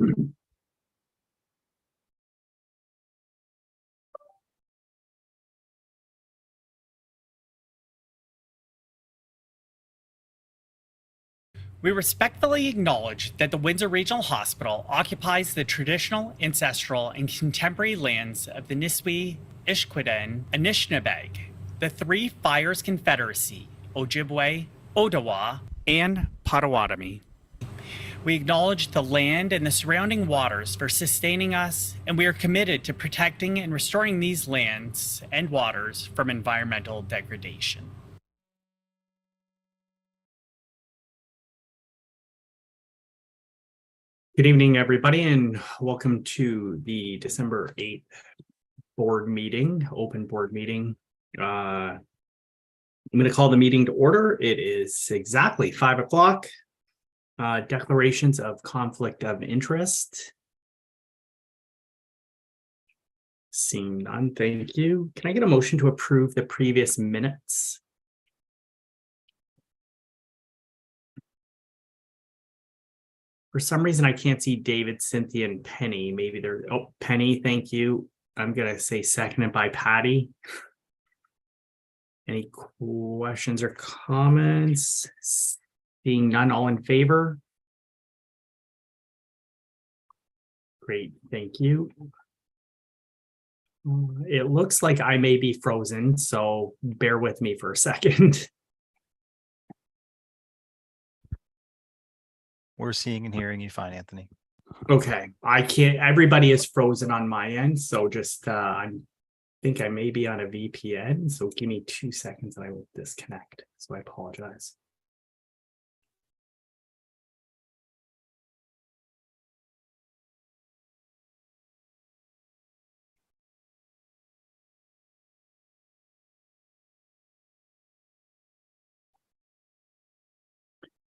We respectfully acknowledge that the Windsor Regional Hospital occupies the traditional, ancestral, and contemporary lands of the Niswi, Ishkwiden, Anishinaabeg, the Three Fires Confederacy, Ojibwe, Odawa, and Potawatomi. We acknowledge the land and the surrounding waters for sustaining us, and we are committed to protecting and restoring these lands and waters from environmental degradation. Good evening, everybody, and welcome to the December 8th board meeting, open board meeting. I'm going to call the meeting to order. It is exactly 5 o'clock. Declarations of conflict of interest. Seeing none, thank you. Can I get a motion to approve the previous minutes? For some reason, I can't see David, Cynthia, and Penny. Maybe they're, oh, Penny, thank you. I'm going to say seconded by Patty. Any questions or comments? Seeing none, all in favor? Great, thank you. It looks like I may be frozen, so bear with me for a second. We're seeing and hearing you fine, Anthony. Okay, I can't, everybody is frozen on my end, so just I think I may be on a VPN, so give me 2 seconds and I will disconnect. So I apologize.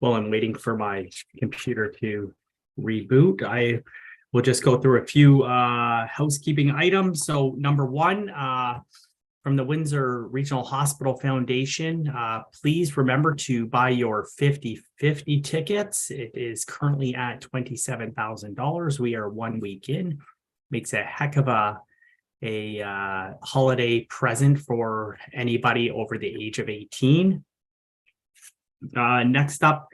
While I'm waiting for my computer to reboot, I will just go through a few housekeeping items. So number one, from the Windsor Regional Hospital Foundation, please remember to buy your 50/50 tickets. It is currently at $27,000. We are 1 week in. Makes a heck of a holiday present for anybody over the age of 18. Next up,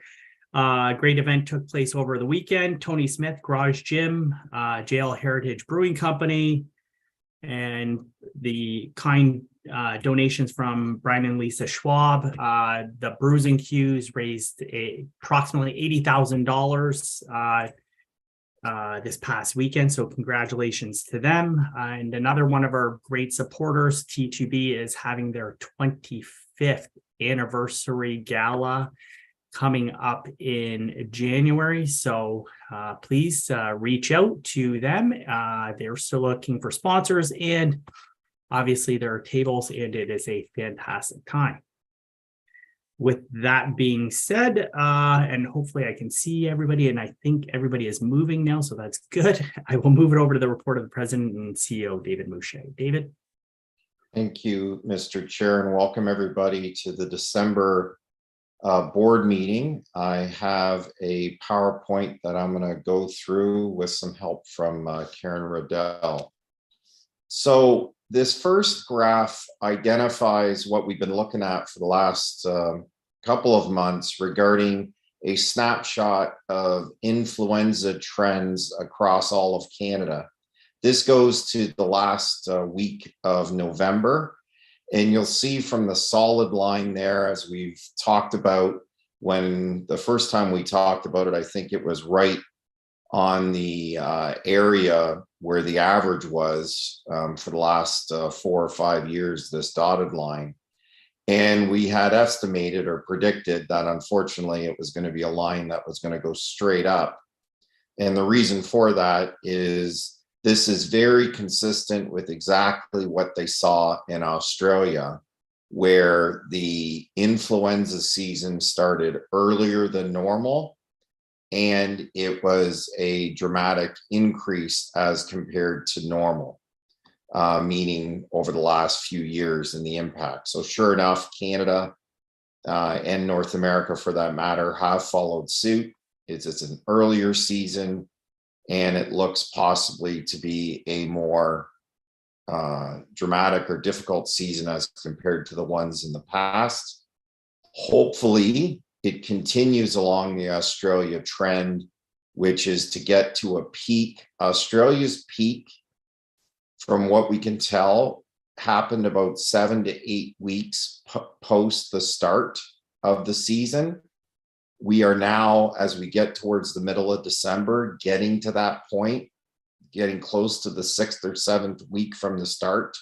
great event took place over the weekend. Tony Smith Garage Gym, JL Heritage Brewing Company, and the kind donations from Brian and Lisa Schwab. The Bruising Cues raised approximately $80,000 this past weekend, so congratulations to them. And another one of our great supporters, T2B, is having their 25th anniversary gala coming up in January, so please reach out to them. They're still looking for sponsors, and obviously there are tables, and it is a fantastic time. With that being said, and hopefully I can see everybody, and I think everybody is moving now, so that's good. I will move it over to the report of the President and CEO, David Mouche. David? Thank you, Mr. Chair, and welcome everybody to the December board meeting. I have a PowerPoint that I'm going to go through with some help from Karen Riddell. So this first graph identifies what we've been looking at for the last couple of months regarding a snapshot of influenza trends across all of Canada. This goes to the last week of November, and you'll see from the solid line there, as we've talked about when the first time we talked about it, I think it was right on the area where the average was for the last 4 or 5 years, this dotted line. And we had estimated or predicted that unfortunately it was going to be a line that was going to go straight up. And the reason for that is this is very consistent with exactly what they saw in Australia, where the influenza season started earlier than normal, and it was a dramatic increase as compared to normal, meaning over the last few years in the impact. So sure enough, Canada and North America, for that matter, have followed suit. It's an earlier season, and it looks possibly to be a more dramatic or difficult season as compared to the ones in the past. Hopefully, it continues along the Australia trend, which is to get to a peak. Australia's peak, from what we can tell, happened about 7 to 8 weeks post the start of the season. We are now, as we get towards the middle of December, getting to that point, getting close to the 6th or 7th week from the start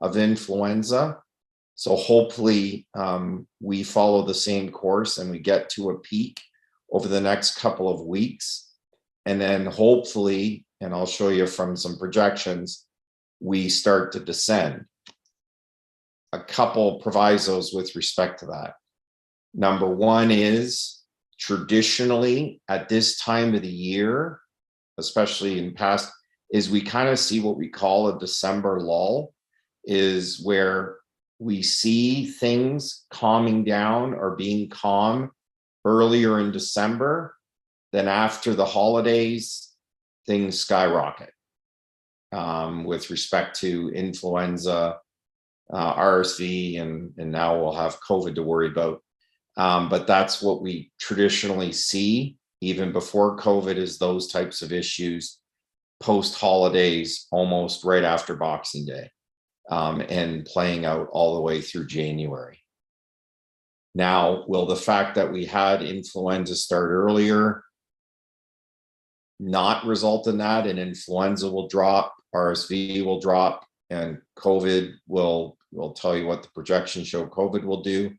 of influenza. So hopefully we follow the same course and we get to a peak over the next couple of weeks. And then hopefully, and I'll show you from some projections, we start to descend. A couple provisos with respect to that. Number one is, traditionally at this time of the year, especially in past, is we kind of see what we call a December lull, is where we see things calming down or being calm earlier in December. Then after the holidays, things skyrocket with respect to influenza, RSV, and now we'll have COVID to worry about. But that's what we traditionally see even before COVID, is those types of issues post holidays, almost right after Boxing Day, and playing out all the way through January. Now, will the fact that we had influenza start earlier not result in that, and influenza will drop, RSV will drop, and COVID will tell you what the projections show COVID will do?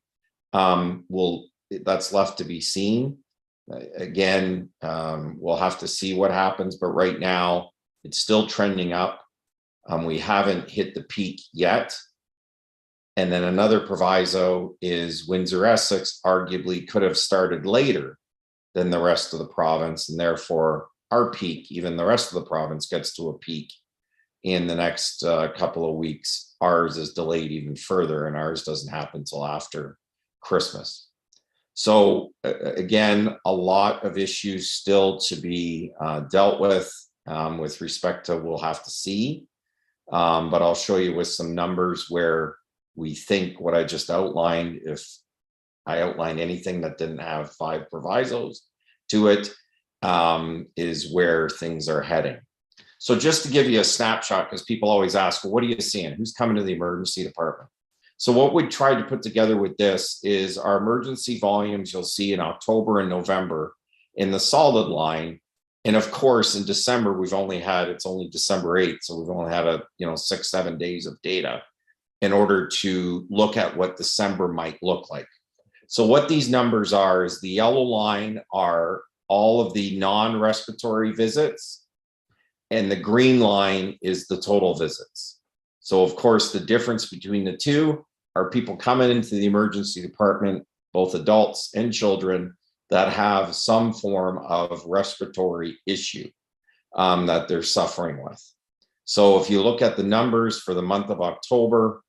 That's left to be seen. Again, we'll have to see what happens, but right now it's still trending up. We haven't hit the peak yet. And then another proviso is Windsor-Essex arguably could have started later than the rest of the province, and therefore our peak, even the rest of the province, gets to a peak in the next couple of weeks. Ours is delayed even further, and ours doesn't happen until after Christmas. So again, a lot of issues still to be dealt with respect to, we'll have to see. But I'll show you with some numbers where we think what I just outlined, if I outlined anything that didn't have 5 provisos to it, is where things are heading. So just to give you a snapshot, because people always ask, well, what are you seeing? Who's coming to the emergency department? So what we tried to put together with this is our emergency volumes you'll see in October and November in the solid line. And of course, in December, it's only December 8th. So we've only had 6-7 days of data in order to look at what December might look like. So what these numbers are is the yellow line are all of the non-respiratory visits, and the green line is the total visits. So of course, the difference between the two are people coming into the emergency department, both adults and children, that have some form of respiratory issue that they're suffering with. So if you look at the numbers for the month of October,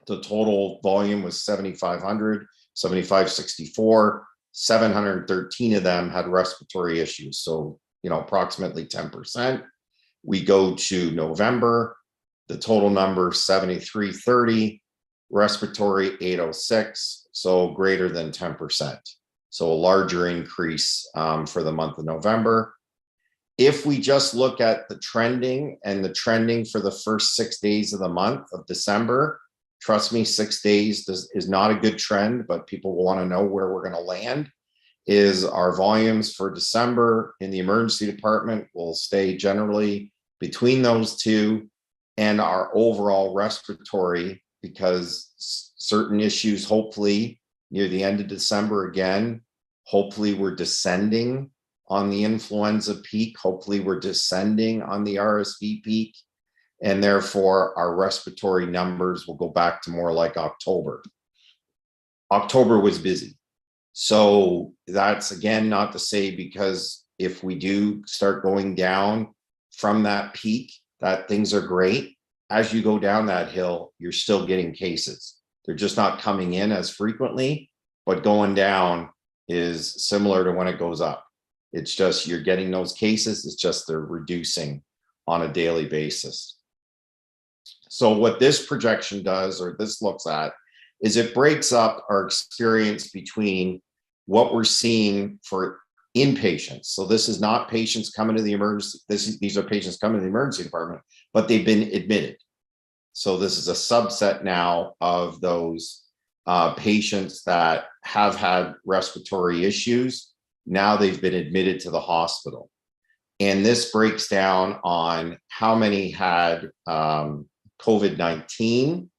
the total volume was 7,500, 7,564, 713 of them had respiratory issues. So, approximately 10%. We go to November, the total number 7,330, respiratory 806, so greater than 10%. So a larger increase for the month of November. If we just look at the trending for the first 6 days of the month of December, trust me, 6 days is not a good trend, but people will want to know where we're going to land. Is our volumes for December in the emergency department will stay generally between those two, and our overall respiratory, because certain issues, hopefully near the end of December again, hopefully we're descending on the influenza peak, hopefully we're descending on the RSV peak, and therefore our respiratory numbers will go back to more like October. October was busy. So that's again not to say, because if we do start going down from that peak, that things are great. As you go down that hill, you're still getting cases. They're just not coming in as frequently, but going down is similar to when it goes up. It's just you're getting those cases. It's just they're reducing on a daily basis. So what this projection does, or this looks at, is it breaks up our experience between what we're seeing for inpatients. So this is not patients coming to the emergency. These are patients coming to the emergency department, but they've been admitted. So this is a subset now of those patients that have had respiratory issues. Now they've been admitted to the hospital. And this breaks down on how many had COVID-19.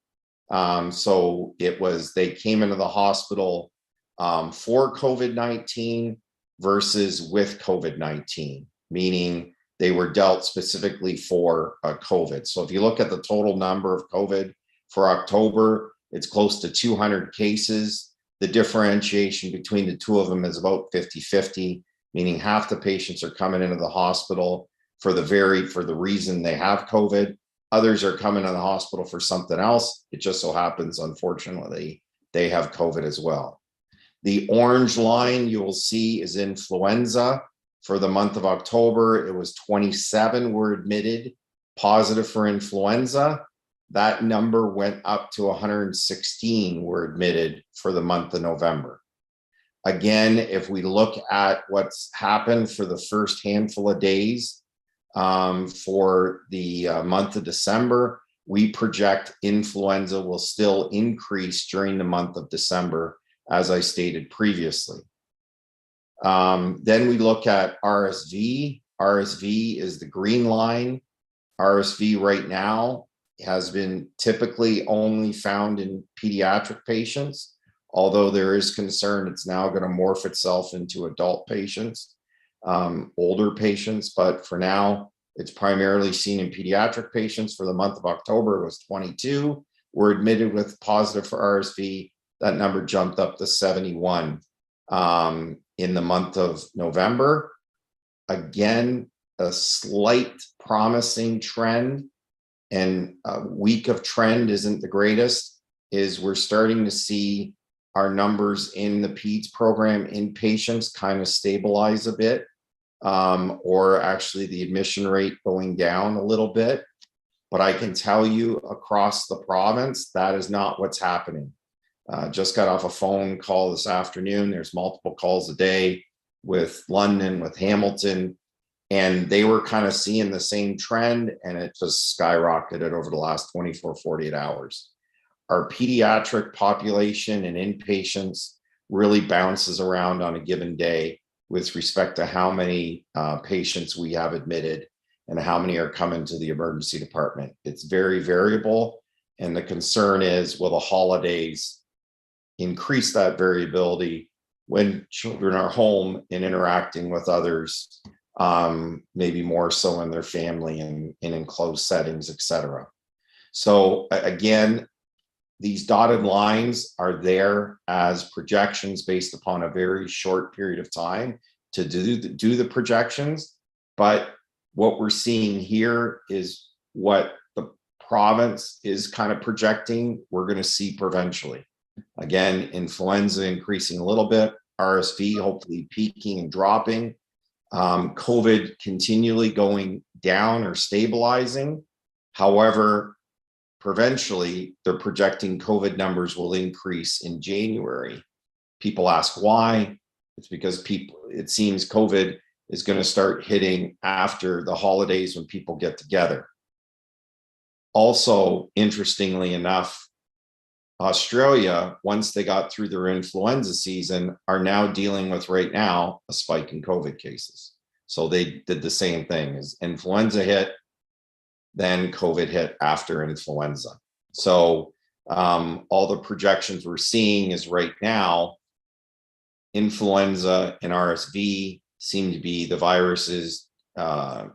So it was, they came into the hospital for COVID-19 versus with COVID-19, meaning they were dealt specifically for COVID. So if you look at the total number of COVID for October, it's close to 200 cases. The differentiation between the two of them is about 50-50, meaning half the patients are coming into the hospital for the reason they have COVID. Others are coming to the hospital for something else. It just so happens, unfortunately, they have COVID as well. The orange line you will see is influenza. For the month of October, it was 27 were admitted positive for influenza. That number went up to 116 were admitted for the month of November. Again, if we look at what's happened for the first handful of days for the month of December, we project influenza will still increase during the month of December, as I stated previously. Then we look at RSV. RSV is the green line. RSV right now has been typically only found in pediatric patients, although there is concern it's now going to morph itself into adult patients, older patients. But for now, it's primarily seen in pediatric patients. For the month of October, it was 22 were admitted with positive for RSV. That number jumped up to 71 in the month of November. Again, a slight promising trend, and a week of trend isn't the greatest, is we're starting to see our numbers in the PEDS program in patients kind of stabilize a bit, or actually the admission rate going down a little bit. But I can tell you across the province, that is not what's happening. Just got off a phone call this afternoon. There's multiple calls a day with London, with Hamilton, and they were kind of seeing the same trend, and it just skyrocketed over the last 24, 48 hours. Our pediatric population and inpatients really bounces around on a given day with respect to how many patients we have admitted and how many are coming to the emergency department. It's very variable. And the concern is, will the holidays increase that variability when children are home and interacting with others, maybe more so in their family and in enclosed settings, etc. So again, these dotted lines are there as projections based upon a very short period of time to do the projections. But what we're seeing here is what the province is kind of projecting we're going to see provincially. Again, influenza increasing a little bit, RSV hopefully peaking and dropping, COVID continually going down or stabilizing. However, provincially, they're projecting COVID numbers will increase in January. People ask why. It's because it seems COVID is going to start hitting after the holidays when people get together. Also, interestingly enough, Australia, once they got through their influenza season, are now dealing with right now a spike in COVID cases. So they did the same thing as influenza hit, then COVID hit after influenza. So all the projections we're seeing is right now, influenza and RSV seem to be the viruses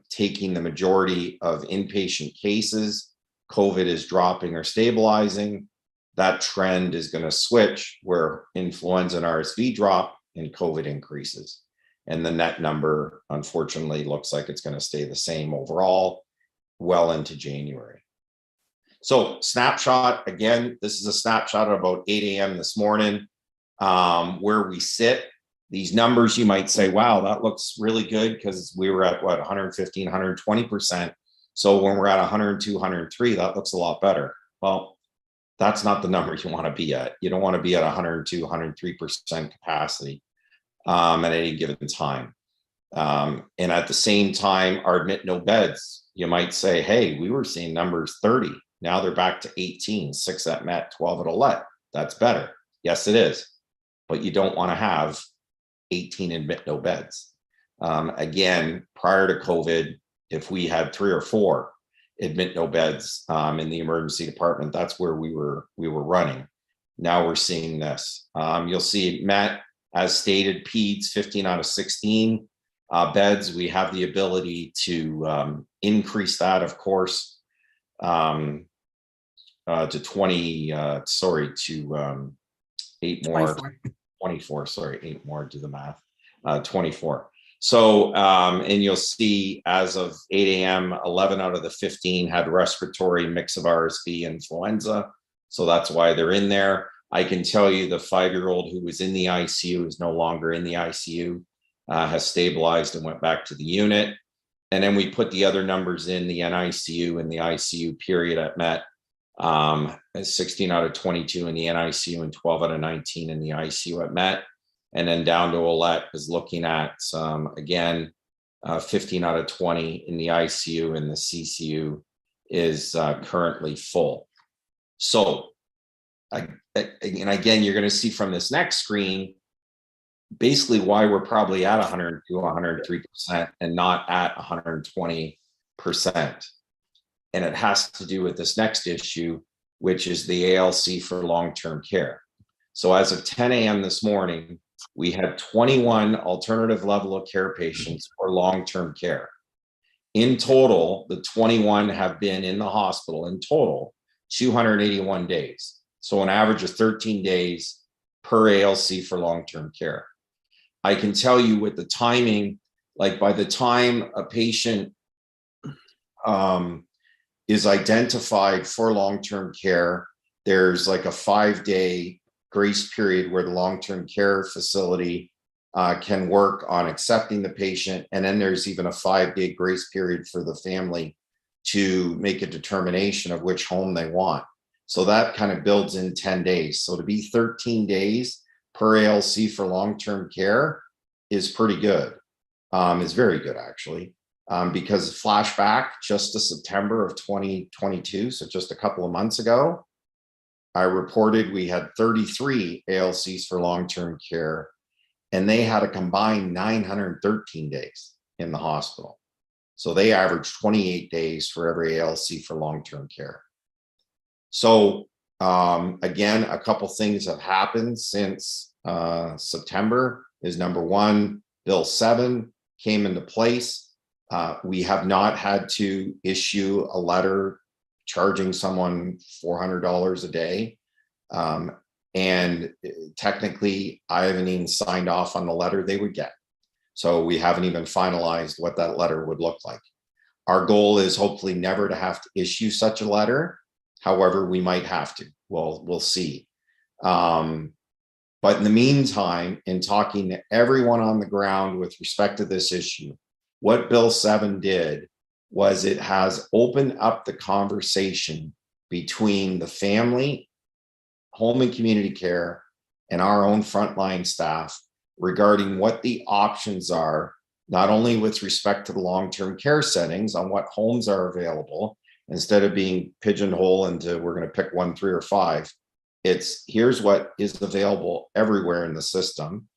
taking the majority of inpatient cases. COVID is dropping or stabilizing. That trend is going to switch where influenza and RSV drop and COVID increases. And the net number, unfortunately, looks like it's going to stay the same overall well into January. So snapshot, again, this is a snapshot at about 8 a.m. this morning, where we sit. these numbers, you might say, wow, that looks really good because we were at what, 115, 120%. So when we're at 102, 103, that looks a lot better. Well, that's not the number you want to be at. You don't want to be at 102, 103% capacity at any given time. And at the same time, our admit no beds, you might say, hey, we were seeing numbers 30. Now they're back to 18, 6 at Met, 12 at Olet. That's better. Yes, it is. But you don't want to have 18 admit no beds. Again, prior to COVID, if we had 3 or 4 admit no beds in the emergency department, that's where we were running. Now we're seeing this. You'll see Met, as stated, peds 15 out of 16 beds. We have the ability to increase that, of course, to 20, to 8 more, 24, sorry, 8 more, do the math, 24. So, and you'll see as of 8 a.m., 11 out of the 15 had respiratory, mix of RSV and influenza. So that's why they're in there. I can tell you the 5-year-old who was in the ICU is no longer in the ICU, has stabilized and went back to the unit. And then we put the other numbers in the NICU and the ICU period at Met, 16 out of 22 in the NICU and 12 out of 19 in the ICU at Met. And then down to Olet is looking at again, 15 out of 20 in the ICU, and the CCU is currently full. So, and again, you're going to see from this next screen, basically why we're probably at 102, 103% and not at 120%. And it has to do with this next issue, which is the ALC for long-term care. So as of 10 a.m. this morning, we had 21 alternative level of care patients for long-term care. In total, the 21 have been in the hospital in total 281 days. So an average of 13 days per ALC for long-term care. I can tell you with the timing, like by the time a patient is identified for long-term care, there's like a 5-day grace period where the long-term care facility can work on accepting the patient. And then there's even a 5-day grace period for the family to make a determination of which home they want. So that kind of builds in 10 days. So to be 13 days per ALC for long-term care is pretty good. Is very good, actually, because flashback just to September of 2022, so just a couple of months ago, I reported we had 33 ALCs for long-term care, and they had a combined 913 days in the hospital. So they averaged 28 days for every ALC for long-term care. So again, a couple things have happened since September is number one, Bill 7 came into place. We have not had to issue a letter charging someone $400 a day. And technically, I haven't even signed off on the letter they would get. So we haven't even finalized what that letter would look like. Our goal is hopefully never to have to issue such a letter. However, we might have to. We'll see. But in the meantime, in talking to everyone on the ground with respect to this issue, what Bill 7 did was it has opened up the conversation between the family, home and community care, and our own frontline staff regarding what the options are, not only with respect to the long-term care settings on what homes are available, instead of being pigeonholed into we're going to pick 1, 3, or 5. It's here's what is available everywhere in the system.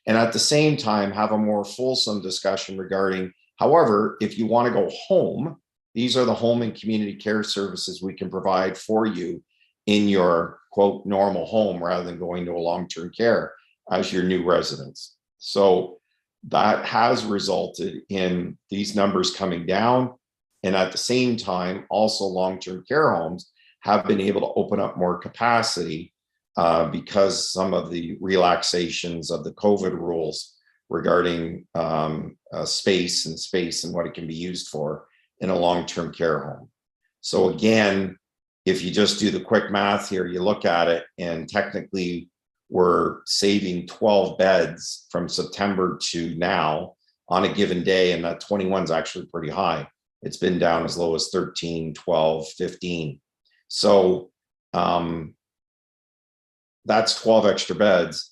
And at the same time, have a more fulsome discussion regarding, however, if you want to go home, these are the home and community care services we can provide for you in your quote normal home rather than going to a long-term care as your new residence. So that has resulted in these numbers coming down. And at the same time, also long-term care homes have been able to open up more capacity because some of the relaxations of the COVID rules regarding space and what it can be used for in a long-term care home. So again, if you just do the quick math here, you look at it, and technically we're saving 12 beds from September to now on a given day. And that 21 is actually pretty high. It's been down as low as 13, 12, 15. So that's 12 extra beds.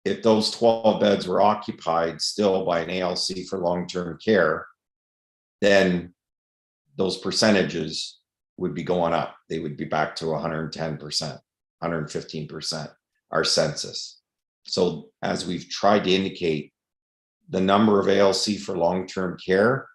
If those 12 beds were occupied still by an ALC for long-term care, then those percentages would be going up. They would be back to 110%, 115%, our census. So as we've tried to indicate, the number of ALC for long-term care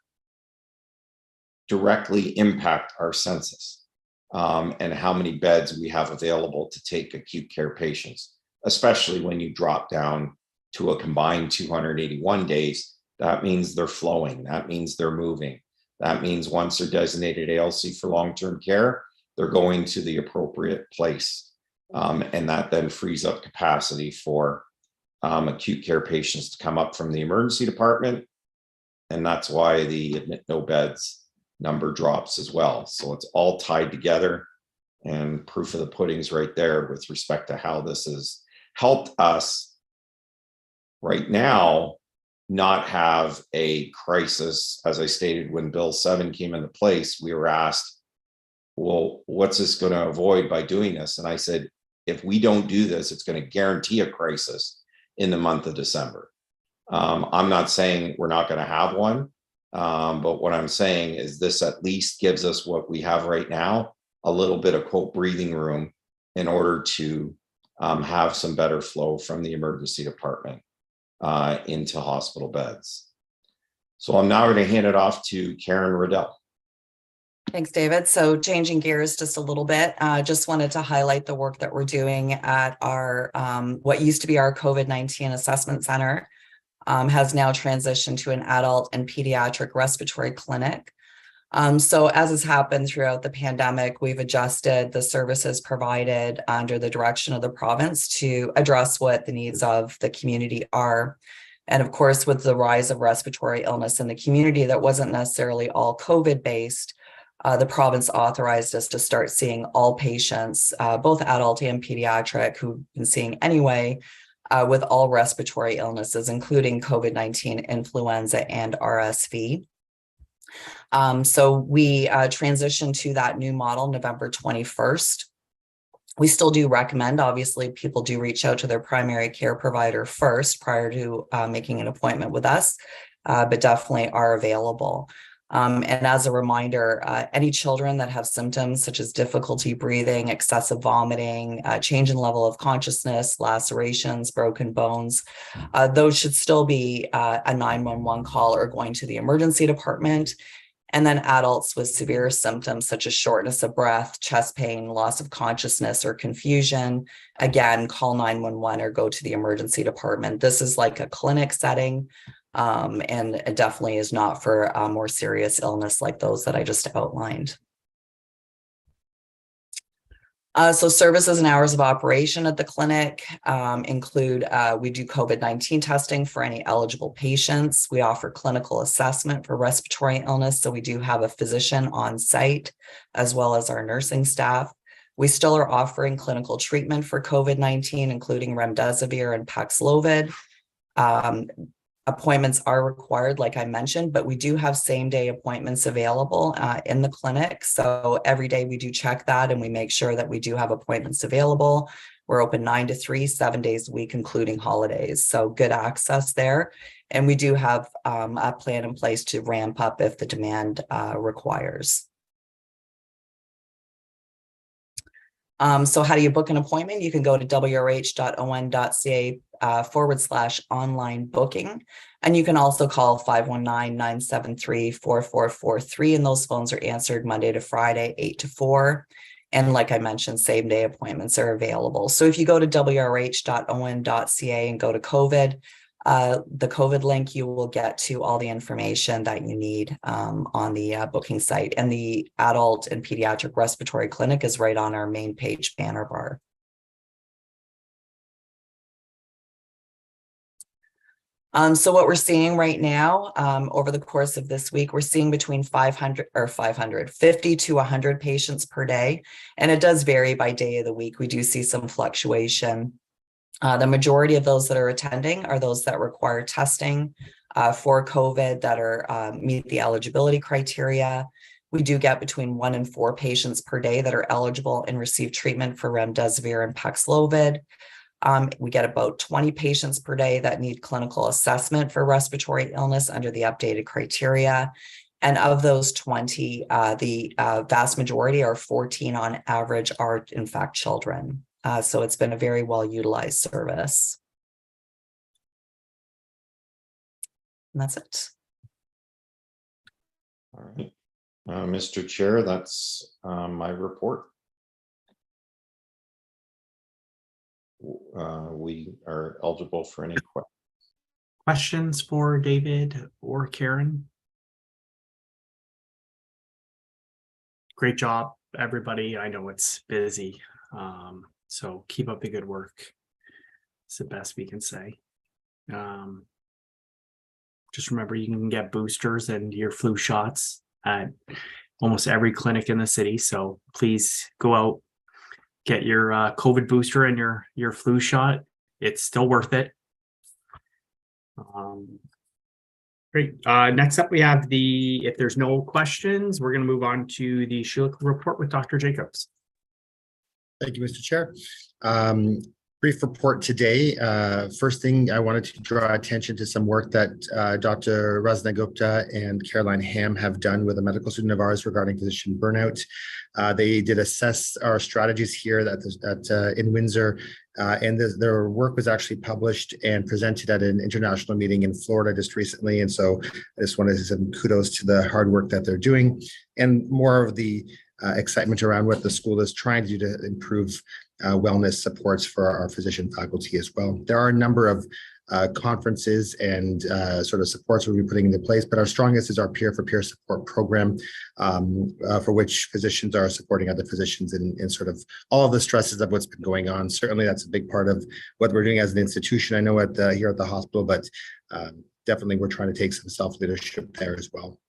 directly impact our census and how many beds we have available to take acute care patients, especially when you drop down to a combined 281 days. That means they're flowing. That means they're moving. That means once they're designated ALC for long-term care, they're going to the appropriate place. And that then frees up capacity for acute care patients to come up from the emergency department. And that's why the admit no beds number drops as well. So it's all tied together, and proof of the pudding's right there with respect to how this has helped us right now not have a crisis. As I stated, when Bill 7 came into place, we were asked, well, what's this going to avoid by doing this? And I said, if we don't do this, it's going to guarantee a crisis in the month of December. I'm not saying we're not going to have one, but what I'm saying is this at least gives us what we have right now, a little bit of quote breathing room in order to have some better flow from the emergency department into hospital beds. So I'm now going to hand it off to Karen Riddell. Thanks, David. So changing gears just a little bit, just wanted to highlight the work that we're doing at our, what used to be our COVID-19 assessment center, has now transitioned to an adult and pediatric respiratory clinic. So as has happened throughout the pandemic, we've adjusted the services provided under the direction of the province to address what the needs of the community are. And of course, with the rise of respiratory illness in the community that wasn't necessarily all COVID-based, the province authorized us to start seeing all patients, both adult and pediatric, who've been seeing anyway, with all respiratory illnesses, including COVID-19, influenza, and RSV. So we transitioned to that new model November 21st. We still do recommend, obviously, people do reach out to their primary care provider first prior to making an appointment with us, but definitely are available. And as a reminder, any children that have symptoms such as difficulty breathing, excessive vomiting, change in level of consciousness, lacerations, broken bones, those should still be a 911 call or going to the emergency department. And then adults with severe symptoms such as shortness of breath, chest pain, loss of consciousness, or confusion, again, call 911 or go to the emergency department. This is like a clinic setting. And it definitely is not for a more serious illness like those that I just outlined. So services and hours of operation at the clinic include, we do COVID-19 testing for any eligible patients. We offer clinical assessment for respiratory illness. So we do have a physician on site as well as our nursing staff. We still are offering clinical treatment for COVID-19, including remdesivir and Paxlovid. Appointments are required, like I mentioned, but we do have same-day appointments available in the clinic. So every day we do check that and we make sure that we do have appointments available. We're open 9 to 3, 7 days a week, including holidays. So good access there. And we do have a plan in place to ramp up if the demand requires. So how do you book an appointment? You can go to wrh.on.ca /online booking. And you can also call 519-973-4443. And those phones are answered Monday to Friday, 8 to 4. And like I mentioned, same day appointments are available. So if you go to wrh.on.ca and go to COVID, the COVID link, you will get to all the information that you need on the booking site. And the adult and pediatric respiratory clinic is right on our main page banner bar. So what we're seeing right now over the course of this week, we're seeing between 50 to 100 patients per day. And it does vary by day of the week. We do see some fluctuation The majority of those that are attending are those that require testing for COVID that are meet the eligibility criteria. We do get between 1 and 4 patients per day that are eligible and receive treatment for remdesivir and Paxlovid. We get about 20 patients per day that need clinical assessment for respiratory illness under the updated criteria. And of those 20, the vast majority, are 14 on average, are in fact children. So it's been a very well utilized service. And that's it. All right. Mr. Chair, that's my report. We are eligible for any questions. Questions for David or Karen? Great job, everybody. I know it's busy, so keep up the good work. It's the best we can say. Just remember, you can get boosters and your flu shots at almost every clinic in the city. So please go out, get your COVID booster and your flu shot. It's still worth it. Great. Next up, we have if there's no questions, we're going to move on to the Schulich report with Dr. Jacobs. Thank you, Mr. Chair. Brief report today. First thing, I wanted to draw attention to some work that Dr. Rasna Gupta and Caroline Ham have done with a medical student of ours regarding physician burnout. They did assess our strategies here in Windsor, and their work was actually published and presented at an international meeting in Florida just recently. And so I just wanted to send kudos to the hard work that they're doing and more of the excitement around what the school is trying to do to improve wellness supports for our physician faculty as well. There are a number of conferences and sort of supports we'll be putting into place, but our strongest is our peer-for-peer support program, for which physicians are supporting other physicians in sort of all of the stresses of what's been going on. Certainly that's a big part of what we're doing as an institution. I know here at the hospital, but definitely we're trying to take some self-leadership there as well.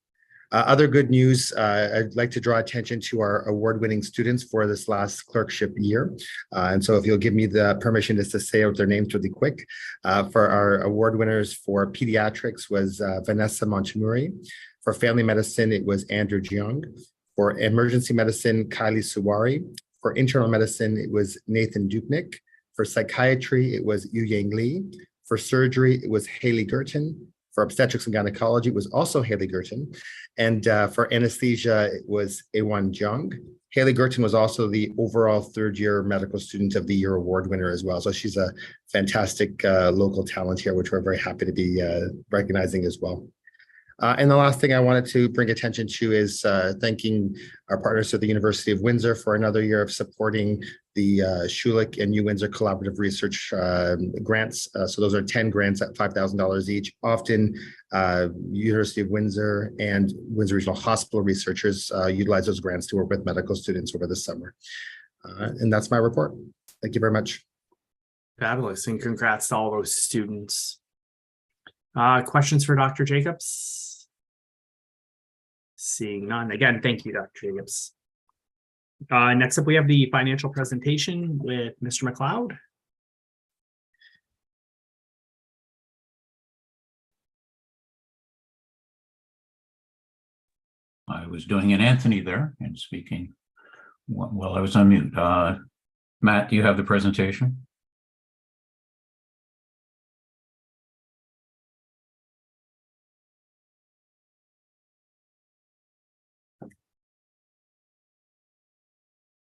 Other good news, I'd like to draw attention to our award-winning students for this last clerkship year. And so if you'll give me the permission just to say out their names really quick. For our award winners for pediatrics was Vanessa Montemuri. For family medicine, it was Andrew Jiang. For emergency medicine, Kylie Suwari. For internal medicine, it was Nathan Dupnik. For psychiatry, it was Yu Yang Li. For surgery, it was Haley Gerton. For obstetrics and gynecology, it was also Haley Gerton. And for anesthesia, it was Ewan Jung. Haley Gerton was also the overall third-year medical student of the year award winner as well. So she's a fantastic local talent here, which we're very happy to be recognizing as well. And the last thing I wanted to bring attention to is thanking our partners at the University of Windsor for another year of supporting the Schulich and New Windsor Collaborative Research grants. So those are 10 grants at $5,000 each. Often University of Windsor and Windsor Regional Hospital researchers utilize those grants to work with medical students over the summer. And that's my report. Thank you very much. Fabulous, and congrats to all those students. Questions for Dr. Jacobs? Seeing none. Again, thank you, Dr. Jacobs. Next up, we have the financial presentation with Mr. McLeod. I was doing an Anthony there and speaking while I was on mute. Matt, do you have the presentation?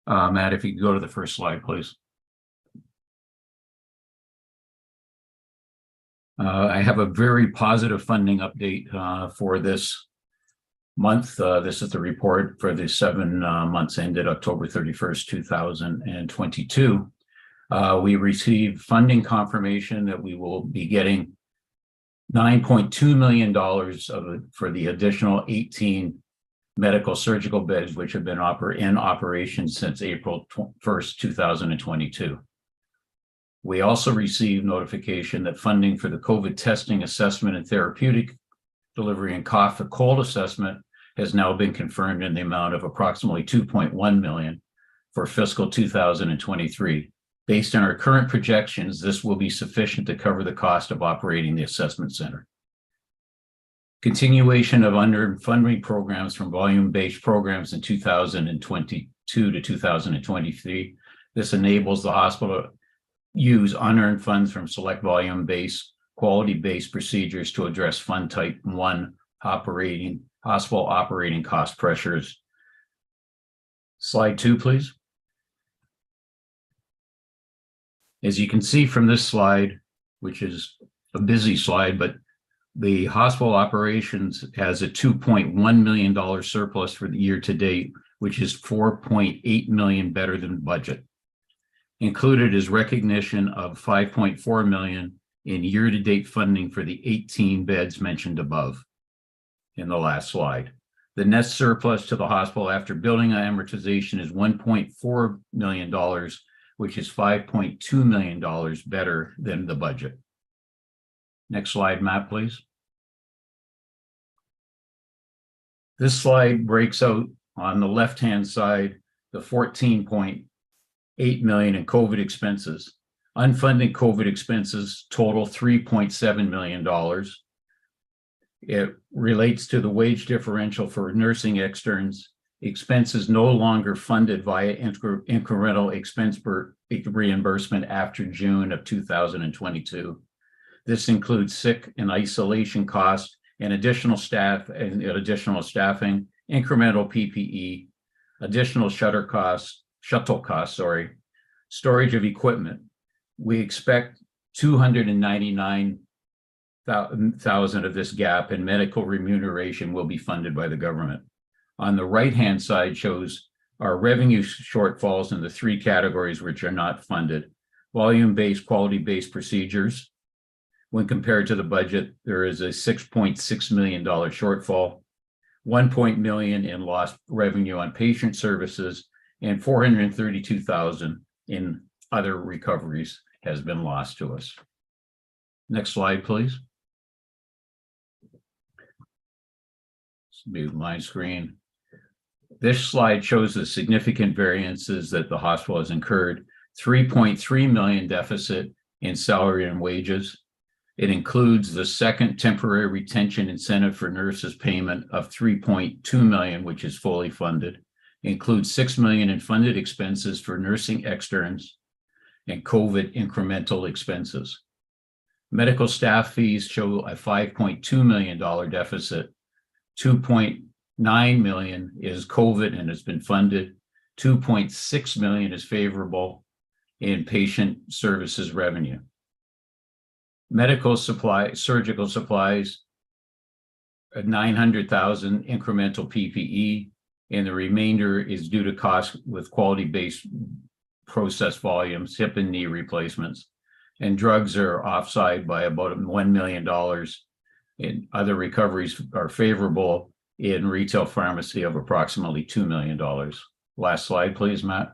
Matt, if you could go to the first slide, please. I have a very positive funding update for this month. This is the report for the 7 months ended October 31st, 2022. We received funding confirmation that we will be getting $9.2 million for the additional 18 medical surgical beds, which have been in operation since April 1st, 2022. We also received notification that funding for the COVID testing, assessment, and therapeutic delivery and cough and cold assessment has now been confirmed in the amount of approximately $2.1 million for fiscal 2023. Based on our current projections, this will be sufficient to cover the cost of operating the assessment center. Continuation of underfunding programs from volume-based programs in 2022 to 2023. This enables the hospital to use unearned funds from select volume-based, quality-based procedures to address fund type 1 hospital operating cost pressures. Slide 2, please. As you can see from this slide, which is a busy slide, but the hospital operations has a $2.1 million surplus for the year to date, which is $4.8 million better than budget. Included is recognition of $5.4 million in year-to-date funding for the 18 beds mentioned above in the last slide. The net surplus to the hospital after building amortization is $1.4 million, which is $5.2 million better than the budget. Next slide, Matt, please. This slide breaks out on the left-hand side the $14.8 million in COVID expenses. Unfunded COVID expenses total $3.7 million. It relates to the wage differential for nursing externs, expenses no longer funded via incremental expense reimbursement after June of 2022. This includes sick and isolation costs and additional staff and additional staffing, incremental PPE, additional shuttle costs, storage of equipment. We expect $299,000 of this gap in medical remuneration will be funded by the government. On the right-hand side shows our revenue shortfalls in the 3 categories which are not funded. Volume-based, quality-based procedures. When compared to the budget, there is a $6.6 million shortfall, $1 million in lost revenue on patient services, and $432,000 in other recoveries has been lost to us. Next slide, please. Mute my screen. This slide shows the significant variances that the hospital has incurred. $3.3 million deficit in salary and wages. It includes the second temporary retention incentive for nurses payment of $3.2 million, which is fully funded. It includes $6 million in funded expenses for nursing externs and COVID incremental expenses. Medical staff fees show a $5.2 million deficit. $2.9 million is COVID and has been funded. $2.6 million is favorable in patient services revenue. Medical supply, surgical supplies, $900,000 incremental PPE, and the remainder is due to costs with quality-based process volumes, hip and knee replacements. And drugs are offside by about $1 million. And other recoveries are favorable in retail pharmacy of approximately $2 million. Last slide, please, Matt.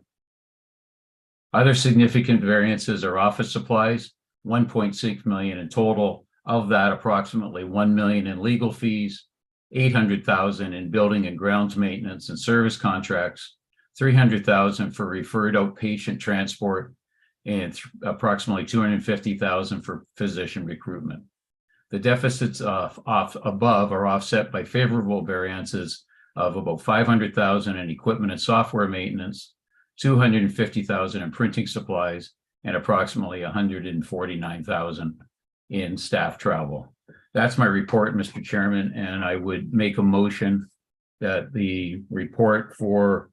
Other significant variances are office supplies, $1.6 million in total. Of that, approximately $1 million in legal fees, $800,000 in building and grounds maintenance and service contracts, $300,000 for referred outpatient transport, and approximately $250,000 for physician recruitment. The deficits above are offset by favorable variances of about $500,000 in equipment and software maintenance, $250,000 in printing supplies, and approximately $149,000 in staff travel. That's my report, Mr. Chairman, and I would make a motion that the report for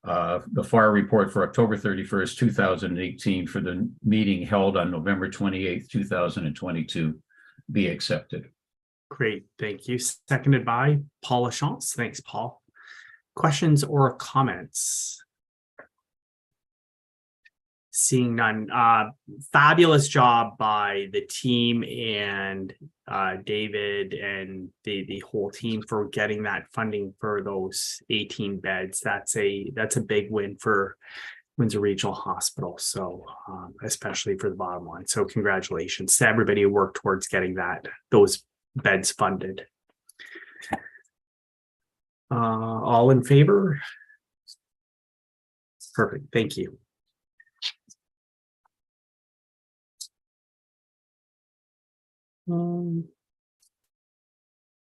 the FAR report for October 31st, 2018 for the meeting held on November 28th, 2022 be accepted. Great, thank you. Seconded by Paul Lachance. Thanks, Paul. Questions or comments? Seeing none. Fabulous job by the team and David and the whole team for getting that funding for those 18 beds. That's a big win for Windsor Regional Hospital. So especially for the bottom line. So congratulations to everybody who worked towards getting those beds funded. All in favor? Perfect. Thank you.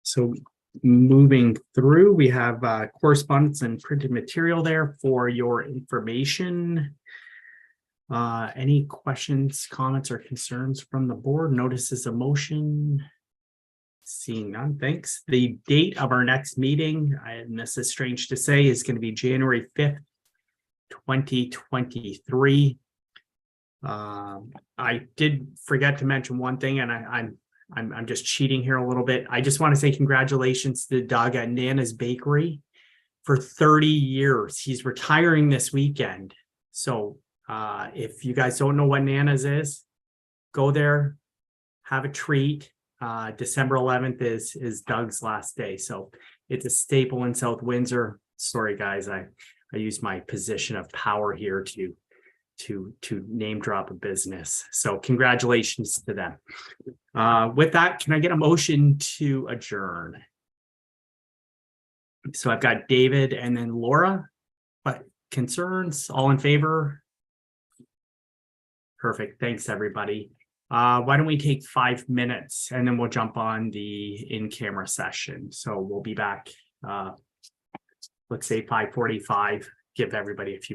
So moving through, we have correspondence and printed material there for your information. Any questions, comments, or concerns from the board? Notices of motion? Seeing none, thanks. The date of our next meeting, and this is strange to say, is going to be January 5th, 2023. I did forget to mention one thing, and I'm just cheating here a little bit. I just want to say congratulations to Doug at Nana's Bakery for 30 years. He's retiring this weekend. So if you guys don't know what Nana's is, go there, have a treat. December 11th is Doug's last day. So it's a staple in South Windsor. Sorry, guys, I use my position of power here to name drop a business. So congratulations to them. With that, can I get a motion to adjourn? So I've got David and then Laura. What concerns? All in favor? Perfect. Thanks, everybody. Why don't we take 5 minutes and then we'll jump on the in-camera session. So we'll be back, let's say 5:45. Give everybody a few